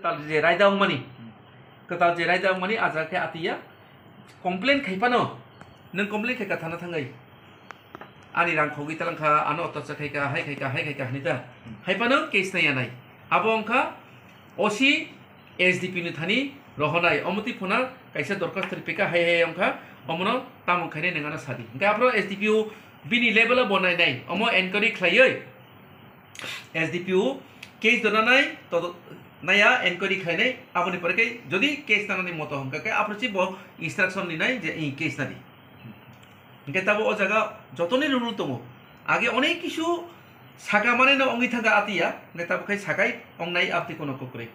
ketal je raida mani ketal je raida mani aja ke atia complain khaipano nang complain khaika thana thangai ani rang khogi talangkha ano to khaika hai khaika nita haipano case nai anai abo angkha osi SDP ni thani rohonai omuti phona kaisa dorkas tripika hai angkha omono tamung khaine nengana sadi ga apro SDPU bini level bonai nai omo enquiry khlaioi SDPU case donanai to naya enquiry khlainai aboni pore kai jodi case nanani moto hangka kai aprochi bo instruction ni nai je এই case nadi hingke tabo o jaga jotoni rule tongo age onek kisu saga mane na ongi thanga atia neta kai sagai ongnai apti kono kokre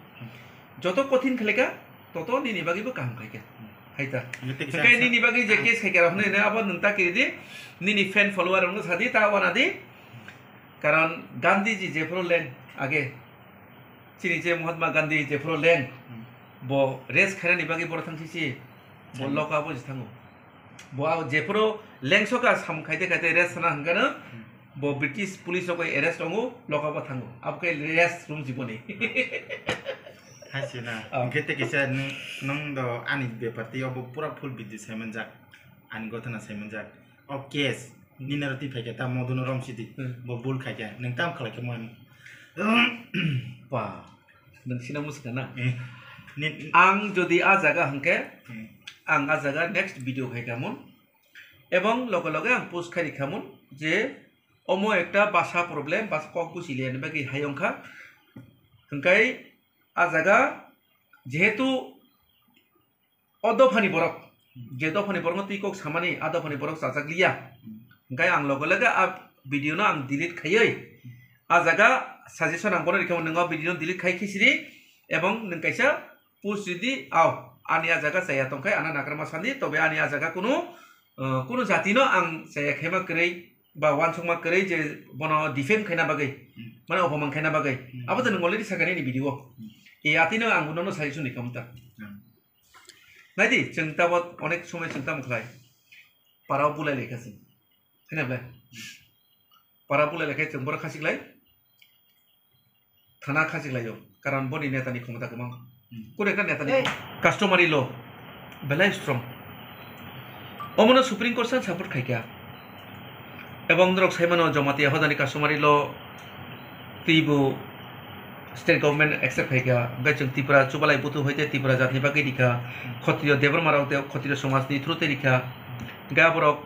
joto kothin khleka toto nini bagi bo kaham khaike haita kai nini bagi je case khaike rahne ne abo nungta kiridi nini fan follower ong sadi ta wanadi karon gandhi ji je pro len age chini je mahatma gandhi je pro len bo res khairani bagi bor thangsi bo loka bo jithango bo je pro lengsoka sam khaite res sana hangana bo British police ko arrest ongo loka bo thango abke res room jiboni Hasina, kita kisah nong do ani beparti obo pura full video semenjak ani gotana semenjak oke ni narati pheketa moduno rom sidi bo bul khaja nang tam khalake mon pa nang sina muskana ang jodi a jaga hangke ang a jaga next video khaikamun ebong loge loge ang post khai khamun je omo ekta basa problem bas kok busile bagi hayongkha hangkai a jaga jehetu odofani borok je dofani borok ti kok samani adofani borok sajaglia hangkai ang loge loge a video na ang delete khaioi a jaga suggestion ang bono rikhamun nang video delete khai khisiri ebong nang kaisa post jodi aw ani a jaga saya tongkai ana nakrama sandi tobe ani a jaga kuno jati no ang saya khema krei ba wansongma krei je bono defend khaina bagai mane opamang khaina bagai abo to nang already sagani ni video e atino ang buno no suggestion nikamta naidi chengta bot onek somay chengta mukhlai parao bulai lekhasi khana blai parao bulai lekhai chengbor khasiklai thana khasiklai yo karon boni neta ni khomta kamang kone ka neta ni customary law belai strong omono supreme court san support khaikya ebong drok saimano jomati hodani customary law tibu state government accept khaikya gachung tipura chubalai butu hoite tipura jatni bagi dikha khotiyo debrmarau te khotiyo samaj ni through te dikha gaborok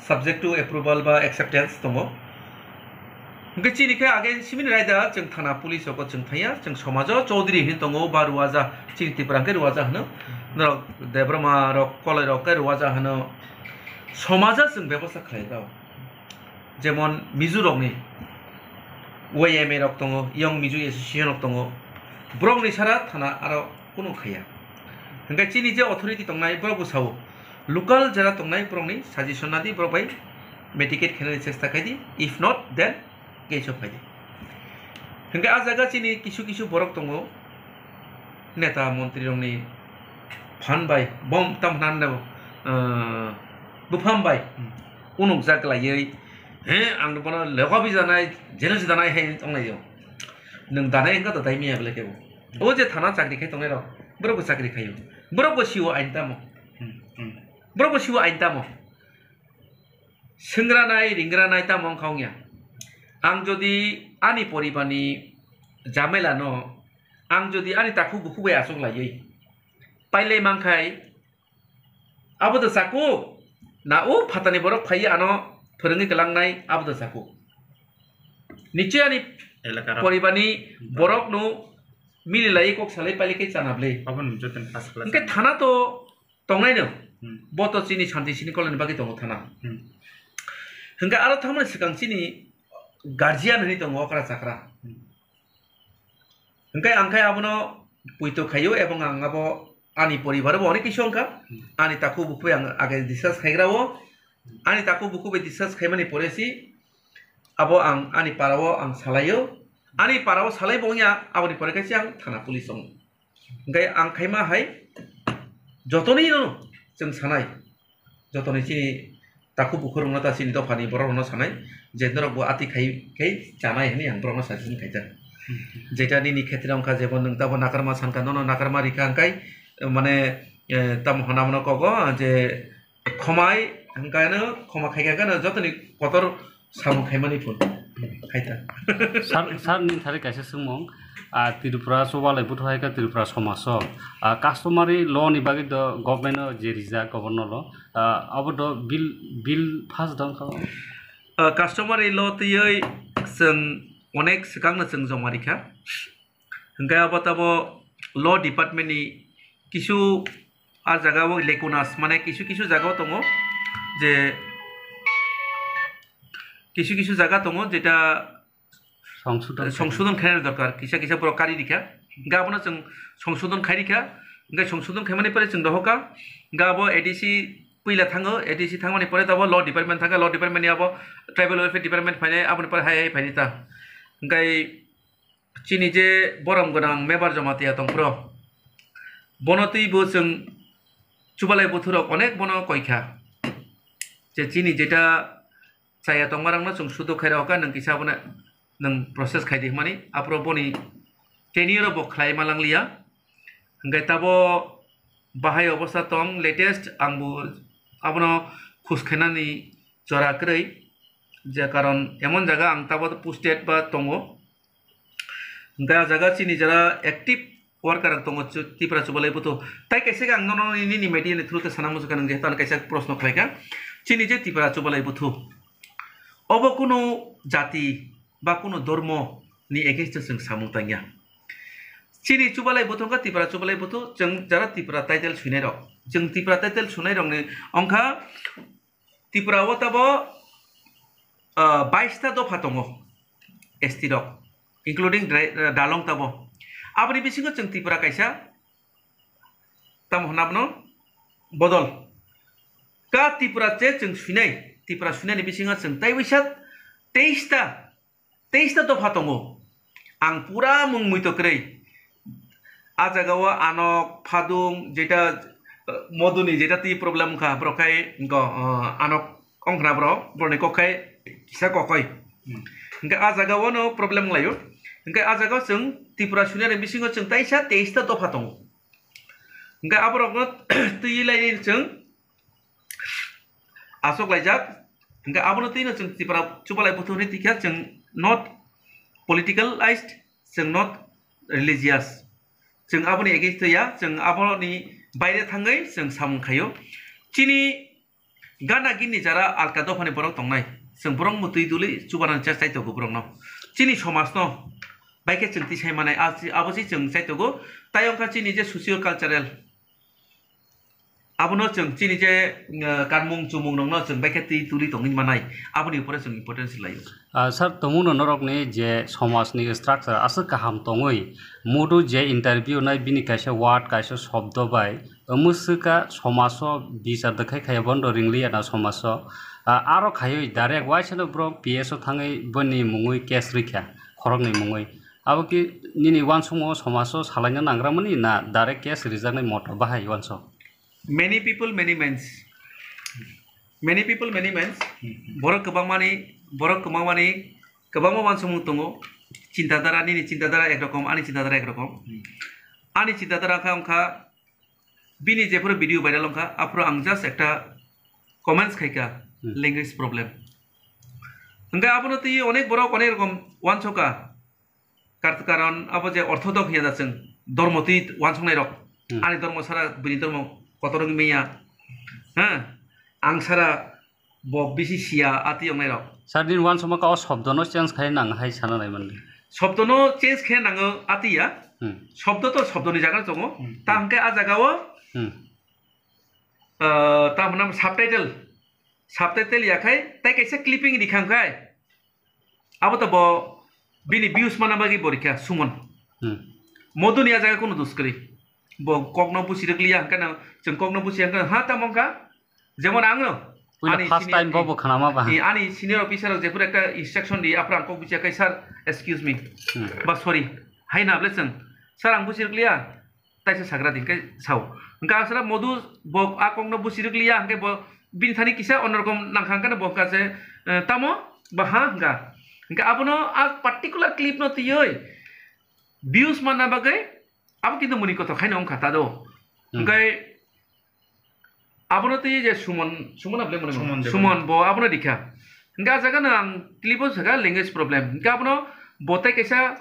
subject to approval ba acceptance tongo gachi dikha age simin raida chung thana police ko chung thaya chung samajo chaudhary hin tongo ba ruwaja chiri tipura ke ruwaja hano no debrmarok kolai ke ruwaja hano samaja chung ব্যবস্থা khaida jemon mizurok ni OAM rok tongo Young Mizu Association rok tongo brok ni sara thana aro kuno khaya hangkai chini je authority tongnai brok busau local jara tongnai brok ni suggestion nadi brok bai medicate khena chesta khaidi if not then case of khaidi hangkai a jaga chini kisu borok tongo neta montri rok ni phan bai bom tam nan na bufam bai unuk jaklaiei ang bono legabi janai jenos danai hai tongnai yo nang danai engka to daimi able kebo o je thana chakri khai tongnai ro borok bo chakri khayo borok bo siwo aintamo borok bo siwo aintamo sengranai ringranai tamong khongya ang jodi ani poribani jamela no ang jodi ani takhu buku be asong laiei paile mangkhai abo to saku na o phatani borok phai ano फोरोंgi kelangnai abdo saku niche ani poribani borok nu mililai kok salai pali ke chanable abon joten pas class ke thana to tongnai no boto chini shanti sini kolen bagi tongo thana hingga aro thamne sikang chini guardian ni tongo okra chakra hingga angkai abono puito khayo ebong angabo ani poribar bo onek kisu angka ani taku buku yang age discuss khaigrawo ani taku buku be discuss khaimani poresi abo ang ani parawo ang salayo ani parawo salai bongya aboni pore kaisi ang thana police ong ngai ang khaima hai jotoni no jeng sanai jotoni chini taku buku rongna ta chini to phani borok no sanai jendro bo ati khai janai hani ang borok no sajin khaija যেটা নিনি ক্ষেত্রে অঙ্কা যেমন নং তাবো নাকারমা সানকা নন নাকারমা রিকা আঙ্কাই মানে তাম হনামনো কগ যে ক্ষমাই আঙ্কানো ক্ষমা খাইগানো যতনি কতর সামু খাইমানি ফুল খাইতা sar nin thari kaisa sungmung Tripura sobalai buthai ka Tripura somaso customary law ni bagi do government je rija governor lo abo do bill pass dong ka customer এই লতেই जों অনেক সিকাংনো जों জমারিখা হংকাই আবাতাবো ল ডিপার্টমেন্টনি কিছু আর জায়গাও লেকুনাস মানে কিছু কিছু জায়গাও দङ যে কিছু কিছু জায়গা দङ যেটা সংশোধন খাইনার দরকার কিসা কিসা পুরো কারি দিখা গাবনো जों সংশোধন খাইরিখা হংকাই সংশোধন খাইমানি পরে जों দহকা গাবো এডিসি पहला थाङो एडिसि थांमानि परे दाबो ल डिपार्टमेंट थाङो ल डिपार्टमेंटनि आबो ट्राइबल वेलफेयर डिपार्टमेंट फाइनाय आबोनि परे हाय फाइनिता ओंखाय चिनि जे बरम गोनां मेबार जमातिया दंफ्रो बनतैबो जों चुबालाय बोथोराव अनेक बन कयखा जे चिनि जेटा चाया दंमारांनो जों सुदु खायरावका नों किसाबनो नों प्रसेस खायदि मानि आप्रो बनि टेनियर बखलाय मालांलिया ओंखाय ताबो बाहाय अवस्था दं लेटेस्ट आंबो आपनो खुसखानानि जराखै जे कारण एमन जागा आं ताबो पोस्टेड बा दङ दा जागा चिनि जरा एक्टिभ वार्कार दङ त्रिपुरा चुबालाय बोथो ताइ कैसे आं ननि मेडियानि थ्रुते साना मुजुका नों जेतान कैसे प्रश्न खायका चिनि जे त्रिपुरा चुबालाय बोथो अब कुनो जाति बा कुनो धर्म नि एगेन्स्ट जों सामुताया चिनि चुबालाय बोथों का त्रिपुरा चुबालाय बोथो जों जरा त्रिपुरा टाइटेल सुनाय रक जों त्रिपुरा टाइटेल सुनाय रंनि अंखा त्रिपुराव ताबो 22 ता दफा दङ एसटी रक इंक्लूडिंग दालं ताबो आबनि बिसिङो जों त्रिपुरा कायसा ताम हनाबनो बदल का त्रिपुरा जे जों सुनाय त्रिपुरा सुनायनि बिसिङो जों ताइबिसा 23 ता दफा दङ आं पुरा मुं मुइतक्रै आ जागाव आनक फादुं जेटा मधुनि जेटा ती प्रॉब्लम खा ब्रखाय आनक अंखना ब्र बरने कखाय किसा कखय इनका आ जागाव नो प्रॉब्लम लायो इनका आ जागाव जों त्रिपुरा सुनायनि बिसिङो जों ताइसा 23 ता दफा दङ इनका आबरगनो तैलायनि जों आसक लायजाक इनका आबनो तैनो जों त्रिपुरा चुबालाय बोथोरनि तिखा जों नट पलिटिकलाइज्ड जों नट रिलिजियस जों आबोनि एगेन्स्ट होया जों आबोनि बायरे थाङै जों सामुखायो चिनि गाना गिनि जारा आलका दफानि बरक दंनाय जों बरं मुतै दुलै चुबानान चाइतगो बरंनो चिनि समाजनो बाइके जों तिसाय माने आबोसि जों चाइतगो तायंका चिनि जे सोशियल कालचारेल आबोनो जों चिनि जे कानमुं चुमुं नंनो जों बाइके ति दुलै दंनि मानाय आबोनि उपरे जों इम्पोर्टेन्स लायो सर तमुनो नरकनि जे समाजनि स्ट्राक्चार आसो गाहाम दङै मुदु जे इन्टारभिउ नाय बिनि कायसे वार्ड कायसे शब्द बाय मुसुका समाजो बिसार दखाय खाय बन्द रिंगलिया ना समाजो आरो खायै डाइरेक्ट वाइसनो ब्रो पीएसओ थाङै बनि मुङै केस रिखा खरगनि मुङै आबो कि निनि वान समो समाजो सालायनो नांग्रामनि ना डाइरेक्ट केस रिजानाय मत बाहाय वानसो many people many mens borok kebangmani kebangma mansumung tongo cintadara nini cintadara ekrokom ani cintadara ekrokom ani cintadara kha bini jepur video viral kha apro ang just ekta comments khaika language problem hingga abono ti onek borok onek rokom wansoka karon abo je orthodox hiya jacheng dormoti wansongnai rok ani dormo sara bini dormo কতরং মেয়া হ্যাঁ আংসারা ববিসি সিয়া আতি অংনাই rock sardine one সময় কাও শব্দনো change খাই নাং high সানা নাই মানে শব্দনো change খাই নাং আতিয়া শব্দ তো শব্দনি জায়গা দङ তা আমকে আ জায়গাও তা মানে সাবটাইটেল ইয়াখাই তাই কাইসা ক্লিপিং দিখাंखाय আবো তো বিনি ভিউজ মানাবাগি পরীক্ষা সুমন মধুনিয়া জায়গা কোনো দুষ্করি कग्न बुसिरक लिया हंकाना जों कग्न बुसि हंका हा तामंका जेमन आङो आनी फार्स्ट टाइम बबो खानामा बा आनी सिनियर अफिसार जेफोर एकटा इंस्ट्रक्शन दि आफ्रा आंखौ बुसियाखै सर एक्सक्यूज मी बा सॉरी हाय ना ब्लेसन सर आं बुसिरक लिया ताइसे साग्रा दिनकै साव हंका सरा मधु ब आ कग्न बुसिरक लिया हंके ब बिन थानि किसा अनरकम नांखांकाना बकासे तामो बा हा हंका हंका आबनो आ पार्टिकुलर क्लिप न तियै views mana bagai abo kintu muni koto khaina ong khata do engkai abono ti je sumon able mone sumon bo abono dikha engka jaga na ang clip jaga language problem engka abono botai kaisa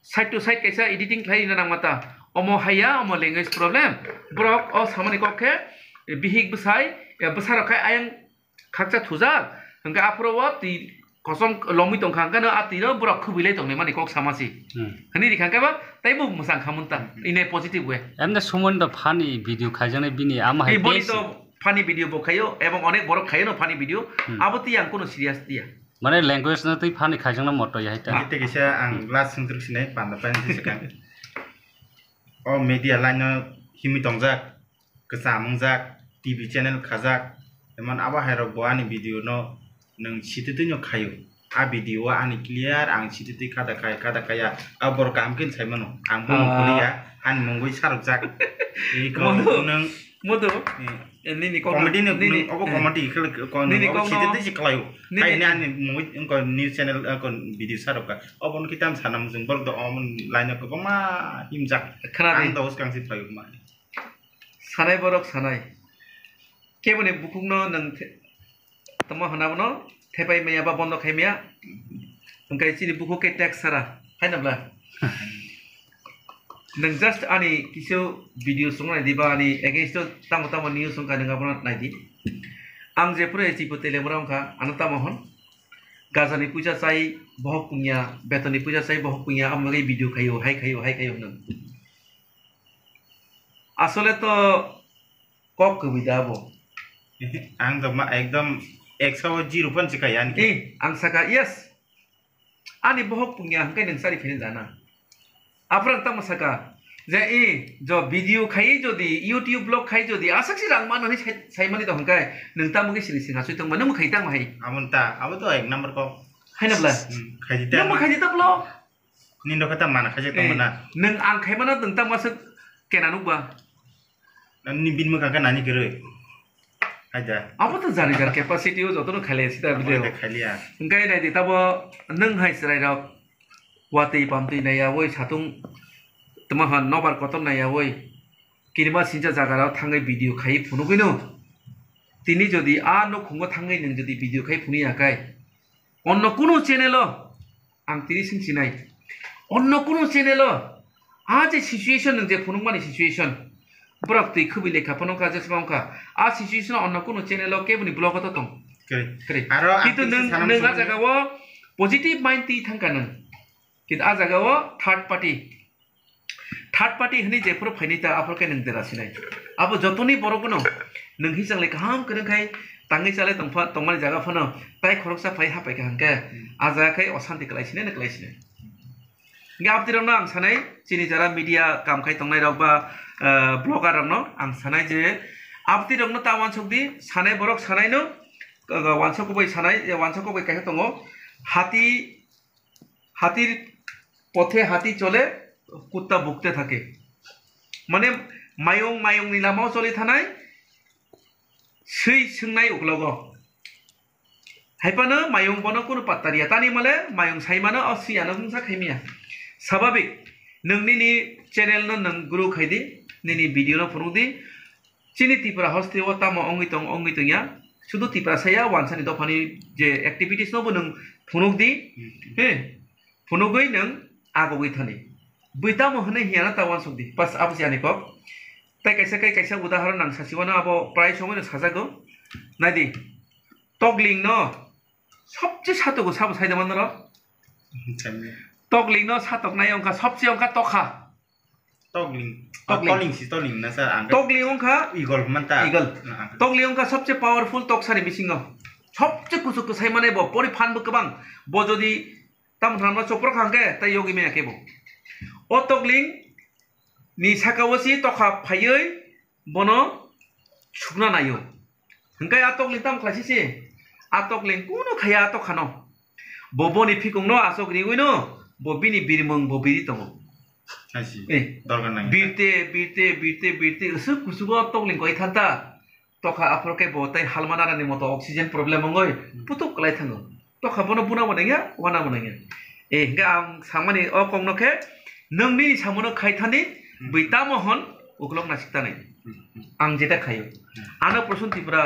side to side kaisa editing khai na mata omo haya omo language problem brok o samani kokhe bihik besai besar kai ayang khakcha thuja engka apro wa ti kosong lomi tongkhang kana atiro brok khubilai tongne mani kok samasi hani dikhang ka ba taibu musang khamunta in a positive way emne sumon do funny video khaijane bini ama hai boni to funny video bo khayo ebong onek borok khayo no funny video aboti yang kono serious dia mane language na tui funny khaijang na moto ya hita ite kisa ang last sentru sinai panda pan sikan o media line himi tongjak kesamungjak tv channel khajak eman aba hairok bo ani video no nang sititi nyo khayo a video ani clear ang sititi kada kaya abor kamkin saimano ang bong kuliya an mongoi sarujak e ko nang modo ini comedy ni obo comedy khel ko no sititi siklayo ai ni ani mongoi ko news channel ko video saroka obon kitam sanam jungbor do omon line ko ma himjak khana ang dos kang si payo ma sanai borok sanai kebone bukungno nang tamo hanabno thepai meya ba bondo khaimya engkai chini buku ke tax sara hainabla nang just ani kisu video sungai diba ani against tamo news sungka nang abona naidi ang je pura eci potele morang kha anata mohon gazani puja sai bohok punya betoni puja sai bohok punya amagi video khayo hai khayo nang asole to kok kebida bo ang to ma ekdom 100 pun cikayan ang saka yes ani bohok punya hangkai nang sari phene jana aprang tam saka je jo video khai jodi youtube blog khai jodi asaksi rang man ni sai mani to hangkai nang tam gi sini singa sui tong manung khai tang mai amun ta abo to ek number ko haina bla khai ta nang khai ta blo nindo kata mana khai ta mana nang ang khai mana tang tam masuk kenanu ba ni bin ma ka nani gere aja abo to jani jar capacity o jotono khale sita video khaliya hangkai nai di tabo nang hai srai rok watei pamtei naya woi satung tama han nobar koton naya woi kirma sinja jagara thangai video khai phunu gino tini jodi a no khungo thangai nang jodi video khai phuni akai onno kono channel ang tiri sing sinai onno kono channel a je situation nang je phunu mani situation brak tei khubi lekha phonu ka je samka a situation onno kono channel ke buni blog to tong kre aro kitu nang a jaga wo positive mind ti thangka nang kita ajaga wo third party hini je pro phainita apor ke nang dera sinai abo jotoni borogono nang hi jangle kaham kereng khai tangi chale tongfa tongmani jaga phano tai khoroksa phai hapai ka hangke aja khai osanti klai sinai ga aptirong na ang sanai chini jara media kam khai tongnai rok ba blogger rok no ang sanai je aptirong no ta wansokdi sanai borok sanai no wansoko bai kai tongo হাতির পথে হাতি চলে কুত্তা ভুগতে থাকে মানে মায়ং নিলামাও চলি থানায় সেই সোंनाय উগলগ হাইপানো মায়ং বনো কোনো পাত্তারিয়া তানি মালে মায়ং সাইমানো অসিয়ানো বুংसा খাইमिया স্বাভাবিক नोंनि चैनल नो नों गुरु खाइदि निनि भिडियो नो फुरुदि चिनि तिपरा हस्ते व ताम अंगितंग या शुद्ध तिपरा साया वानसानि दफानि जे एक्टिविटीज नो नों फुनुगदि हे फुनुगै नों आगोगै थानि बैताम हने हियाना तावान सुगदि पास आबसियानि कक ताइ कैसा उदाहरण नां सासिवानो आबो प्राय समय साजागो नायदि टगलिंग नो सबसे सातोगो साबो साइदमान र टगलिंग नो सातकनाय अंका सबसे अंका तखा टगलिंग ना सर आंका टगलिंग अंका ईगल मनता ईगल टगलिंग अंका सबसे पावरफुल तकसानि बिसिंग सबसे कुसुक कुसाइ माने बो परि फानबो गोबां बो जदि ताम थामना चप्र खांगे ता योगी मे आकेबो ओ टगलिंग नि साकावसि तखा फायै बनो सुगना नायो हंकाय आटगलिंग ताम क्लासिसि आटगलिंग कुनु खाया तखानो बोबोनि फिकुंनो आसगरिगुइनो बोबिनि बिरमंग बोबिरि तंगो आसि दरगार नाय बिरते उसु कुसुगो टगलिंग गय थांता तखा आफरके बोताय हालमानारानि मतो ऑक्सीजन प्रॉब्लेम मंगय पुतुक कलाय थांगो तखा बनो बुना बनेया वाना बनेया ए हंगा आं सामानि अ कंनोखे नोंनि सामोनो खायथानि बैता महन उखलक नासिकतानै आं जेटा खायो आनो प्रसन तिब्रा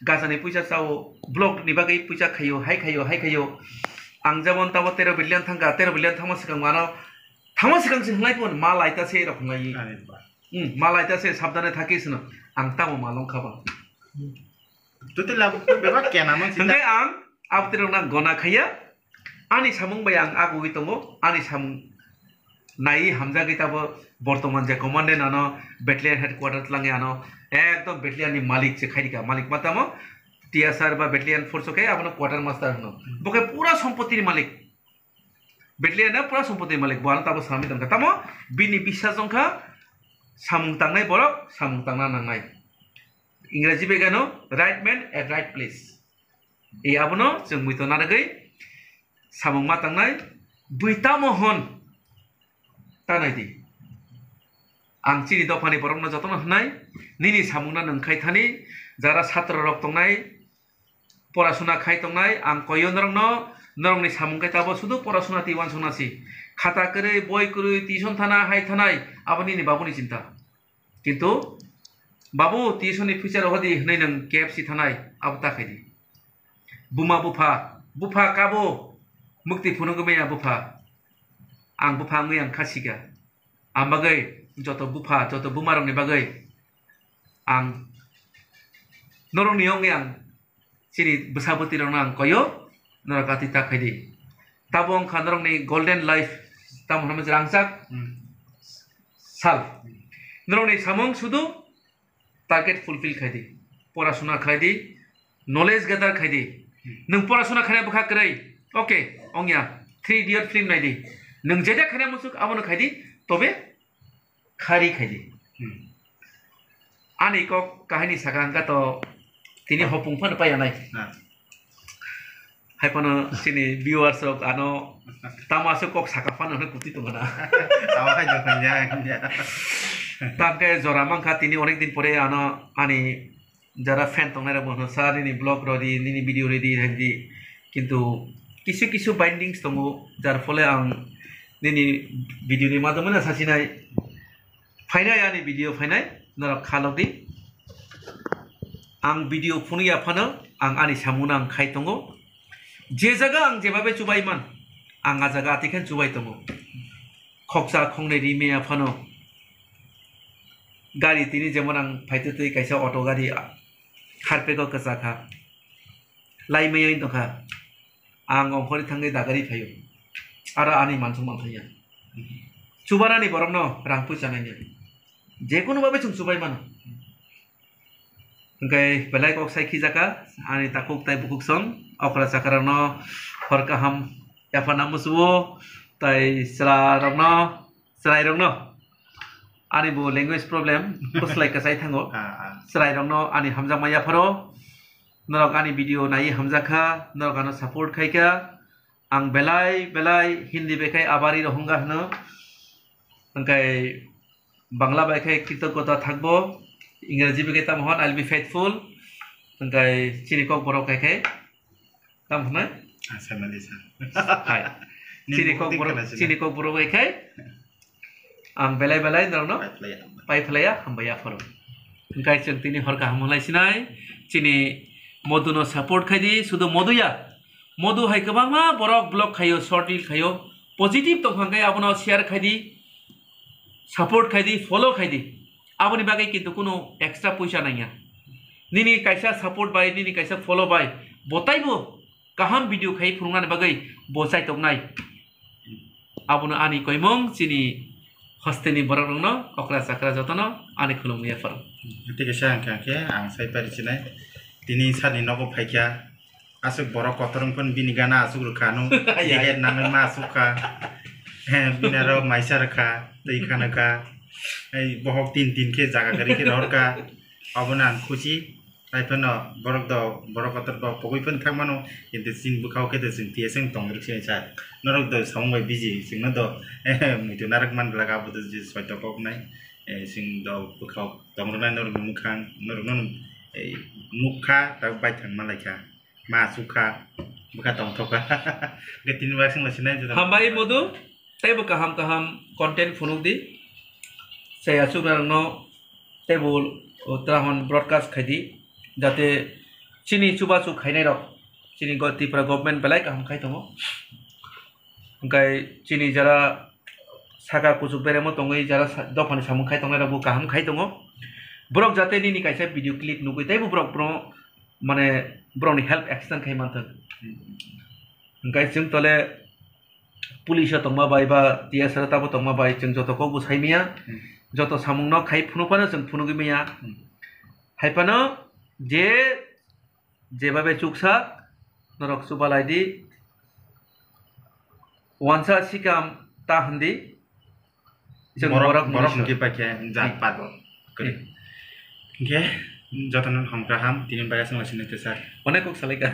गाजानि पैसा चाव ब्लग नि बागै पैसा खायो हाय खायो आं जबन ताबो 13 बिलियन थांगा 13 बिलियन थामा सिगां मानो थामा सिगां जों हलायबोन मा लायतासे रखमाय मा लायतासे साबधाने थाकिसनो आं तामो मालं खाबा तुते लाबो बेबा केना मन संगे आं आपतिरना गना खाया आनि सामुं बाय आं आगुइ तंगो आनि सामुं नाई हामजा गीताबो बर्तमान जे कमांडेंट आनो बेटलियन हेडक्वार्टर लांगे आनो एकदम बेटलियन नि मालिक से खाइका मालिक मातामो टीएसआर बा बेटलियन फोर्स के आपनो क्वार्टर मास्टर हनो बके पूरा सम्पत्ति नि मालिक बेटलियन पूरा सम्पत्ति मालिक बान ताबो सामि दंका तामो बिनि बिसा जंखा सामुं तांनाय बरक सामुं तांना नांनाय इंराजी बेगानो right man at right place ए आबनो जों मुइतो नारगै सामुं मा तांनाय बुइता महन तानायदि आं चिनि दफानि बरमनो जतन हनाय निनि सामुंना नंखाय थानि जारा छात्र रक तंनाय पराशुना खाय तंनाय आं कयो नरंनि सामुंखाय ताबो सुदु पराशुना तिवान सनासि खाता करे बय करे टिउशन थाना हाय थानाय आबनि नि बाबुनि चिंता किन्तु बाबु टिउशननि फीचर हदि हनै नों केएफसी थानाय आब ताखायदि बुमा बुफा काबो मुक्ति फुनुगमेया बुफा आं बुफा ngui आं खासिगा आं बागै जत बुफा जत बुमारंनि बागै आं नरंनि ngui आं सिरि बसाबति रंना आं कयो नरकाति ताखायदि ताबो आं खानरंनि गोल्डन लाइफ ताम हमज रांसाक साल नरंनि सामं सुदु टारगेट फुलफिल खायदि पराशुना खायदि नॉलेज गेदार खायदि नों पराशुना खाना बखा करै ओके अंगिया 3 इडियट फिल्म नायदि नों जेदा खाना मुसुक आबनो खायदि तबे खारि खायदि आनि को काहिनी सागांगा तो तिनि हपुंफन पायानाय हायपनो सिनि व्यूअर्स रक आनो तामासो कक साकाफान होनो कुति तंगना आवाय जखनया ताके जरा मांखा तिनि अनेक दिन परे आनो आनि जारा फैन तंनाय रबनो सारिनि ब्लग रदि निनि भिडियो रेडि हेदि किन्तु किसु बाइंडिंग्स दंगो जार फले आं निनि भिडियोनि मादमना सासिनाय फाइनाय आनि भिडियो फाइनाय नरक खालदि आं भिडियो फुनिया फानो आं आनि सामुना आं खाय दंगो जे जगह आं जेबाबे चुबायमान आं आ जगह आतिखेन चुबाय दंगो खक्सा खंनै रिमेया फानो गाड़ी तिनि जेमन आं फाइतै कायसा अटो गाड़ी खारपेको कसाखा लाइमैयै दखा आं अंखरि थांगै दागारि फायो आरो आनि मानसु मानथाया चुबारानि बरमनो रां फैसा नायनो जेकुनु बाबे जों चुबाय मान ओंखाय बेलाय कक साइखि जाका आनि ताकुक ताइ बुकुक सं अखरा साकारनो हरकाहाम याफाना मुसुओ ताइ सराय रंनो आनि बो लैंग्वेज प्रॉब्लम कुसलाय कासाय थांगो सराय रंनो आनि हामजा माया फरो नरक आनि भिडियो नाय हामजाखा नरक आनो सपोर्ट खायका आं बेलाय हिंदी बेखाय आबारि रहंगा हनो ओंखाय बांला बेखाय कृतज्ञता थागबो इंराजी बेखाय तामहन आई विल बी फेथफुल ओंखाय चिनिकक बर' खायखाय ताम हनो आसामालिसा हाय चिनिकक बर' बेखाय आं बेलाय नरनो पाइफलाया हामबाया फरो ओंखाय जों तिनि हरका हामलायसिनाय चिनि मधुनो सपोर्ट खायदि सुदु मधु हाय गोबांमा बरक ब्लग खायो शॉर्ट रील खायो पॉजिटिव तंखांगाय आबनो शेयर खायदि सपोर्ट खायदि फॉलो खायदि आबनि बागै किन्तु कुनो एक्स्ट्रा पैसा नाया निनि कायसा सपोर्ट बाय निनि कायसा फॉलो बाय बताइबो गाहाम भिडियो खाय फुंनानि बागै बसाय तंनाय आबनो आनि कयमं चिनि हस्तेनि बरकनो अक्रा साकरा जतनो आनि खुलुमनिया फर तिकेसा आंखे आं साइपारिसिनाय दिनै सानि नगो फायखा आसुक बरक कतरंफोन बिनि गाना आसुक रुखानो दिहेर नाङै मा आसुखा बिनारो माइसा रखा दै खानका এই বহক তিন কে জায়গা করে কে ররকা অবনা খুশি তাইফেন বরকতর পগইফেন থাকমানো কিন্তু সিং বুখাও কেতে সিং টিএসএং তংরক সিং सा नरक द सामबाय बिजि सिंनो द मिथु नारक मान लागा बद जि सयत कक नाय सिं द बुखाव तंरना नरक मुखां नरक न मुखा ता बाय थां मालायखा मा सुखा बुखा तंथका गे तिन बार सिं लसिनाय हामबाय मधु taibo kaham content funuk di saya sudah no taibo terahon broadcast khaidi jate chini chuba chu khainai rok chini goti pra government belai kaham khai tongo angkai chini jara saka kuchu beremo tongoi jara dofani samung khai tongnai rok kaham khai tongo brok jate nini kaisa video clip nugui taibo brok bro mane broni help action khai manthak angkai jeng tole police tongma bai ba TSR tabo tongma bai jeng joto ko busai miya joto samung no khai phunupano jeng phunugi miya haipano jebabe chuksa norok subalai di wansa sikam tahandi jeng borok mungkin pakai jat pado oke jotonan hamkraham tinin bayas ngasih nanti sar onek kok salika